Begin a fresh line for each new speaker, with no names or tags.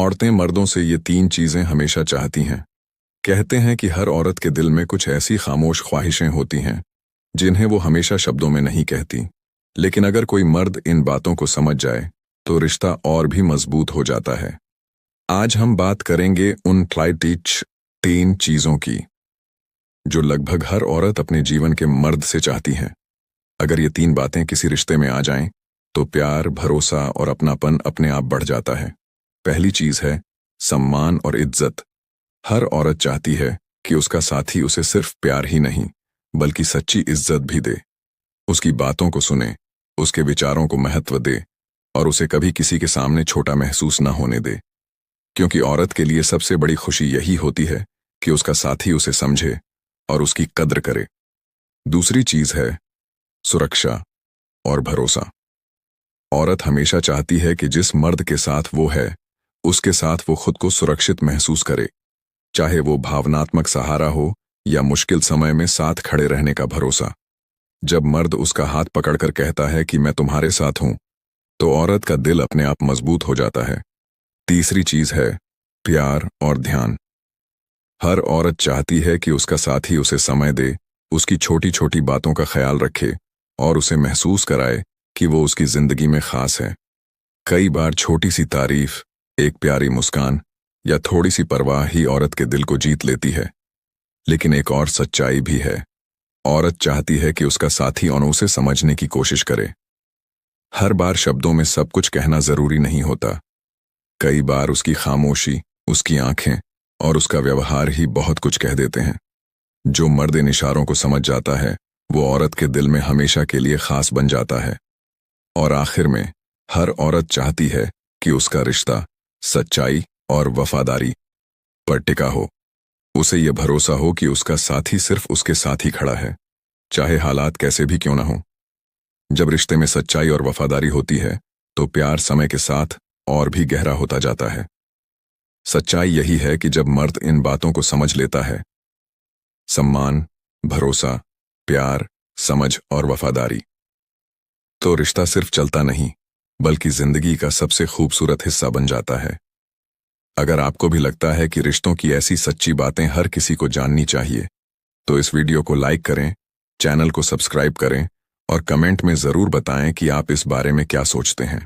औरतें मर्दों से ये तीन चीजें हमेशा चाहती हैं। कहते हैं कि हर औरत के दिल में कुछ ऐसी खामोश ख्वाहिशें होती हैं जिन्हें वो हमेशा शब्दों में नहीं कहती, लेकिन अगर कोई मर्द इन बातों को समझ जाए तो रिश्ता और भी मजबूत हो जाता है। आज हम बात करेंगे उन फ्लाइटिच तीन चीजों की जो लगभग हर औरत अपने जीवन के मर्द से चाहती है। अगर ये तीन बातें किसी रिश्ते में आ जाएं तो प्यार, भरोसा और अपनापन अपने आप बढ़ जाता है। पहली चीज है सम्मान और इज्जत। हर औरत चाहती है कि उसका साथी उसे सिर्फ प्यार ही नहीं बल्कि सच्ची इज्जत भी दे, उसकी बातों को सुने, उसके विचारों को महत्व दे और उसे कभी किसी के सामने छोटा महसूस न होने दे। क्योंकि औरत के लिए सबसे बड़ी खुशी यही होती है कि उसका साथी उसे समझे और उसकी कद्र करे। दूसरी चीज है सुरक्षा और भरोसा। औरत हमेशा चाहती है कि जिस मर्द के साथ वो है उसके साथ वो खुद को सुरक्षित महसूस करे, चाहे वो भावनात्मक सहारा हो या मुश्किल समय में साथ खड़े रहने का भरोसा। जब मर्द उसका हाथ पकड़कर कहता है कि मैं तुम्हारे साथ हूं, तो औरत का दिल अपने आप मजबूत हो जाता है। तीसरी चीज है प्यार और ध्यान। हर औरत चाहती है कि उसका साथी उसे समय दे, उसकी छोटी छोटी बातों का ख्याल रखे और उसे महसूस कराए कि वो उसकी जिंदगी में खास है। कई बार छोटी सी तारीफ, एक प्यारी मुस्कान या थोड़ी सी परवाह ही औरत के दिल को जीत लेती है। लेकिन एक और सच्चाई भी है, औरत चाहती है कि उसका साथी और उसे समझने की कोशिश करे। हर बार शब्दों में सब कुछ कहना जरूरी नहीं होता। कई बार उसकी खामोशी, उसकी आंखें और उसका व्यवहार ही बहुत कुछ कह देते हैं। जो मर्द इन इशारों को समझ जाता है वो औरत के दिल में हमेशा के लिए खास बन जाता है। और आखिर में हर औरत चाहती है कि उसका रिश्ता सच्चाई और वफादारी पर टिका हो। उसे यह भरोसा हो कि उसका साथी सिर्फ उसके साथ ही खड़ा है, चाहे हालात कैसे भी क्यों ना हो। जब रिश्ते में सच्चाई और वफादारी होती है तो प्यार समय के साथ और भी गहरा होता जाता है। सच्चाई यही है कि जब मर्द इन बातों को समझ लेता है, सम्मान, भरोसा, प्यार, समझ और वफादारी, तो रिश्ता सिर्फ चलता नहीं बल्कि जिंदगी का सबसे खूबसूरत हिस्सा बन जाता है। अगर आपको भी लगता है कि रिश्तों की ऐसी सच्ची बातें हर किसी को जाननी चाहिए, तो इस वीडियो को लाइक करें, चैनल को सब्सक्राइब करें और कमेंट में जरूर बताएं कि आप इस बारे में क्या सोचते हैं।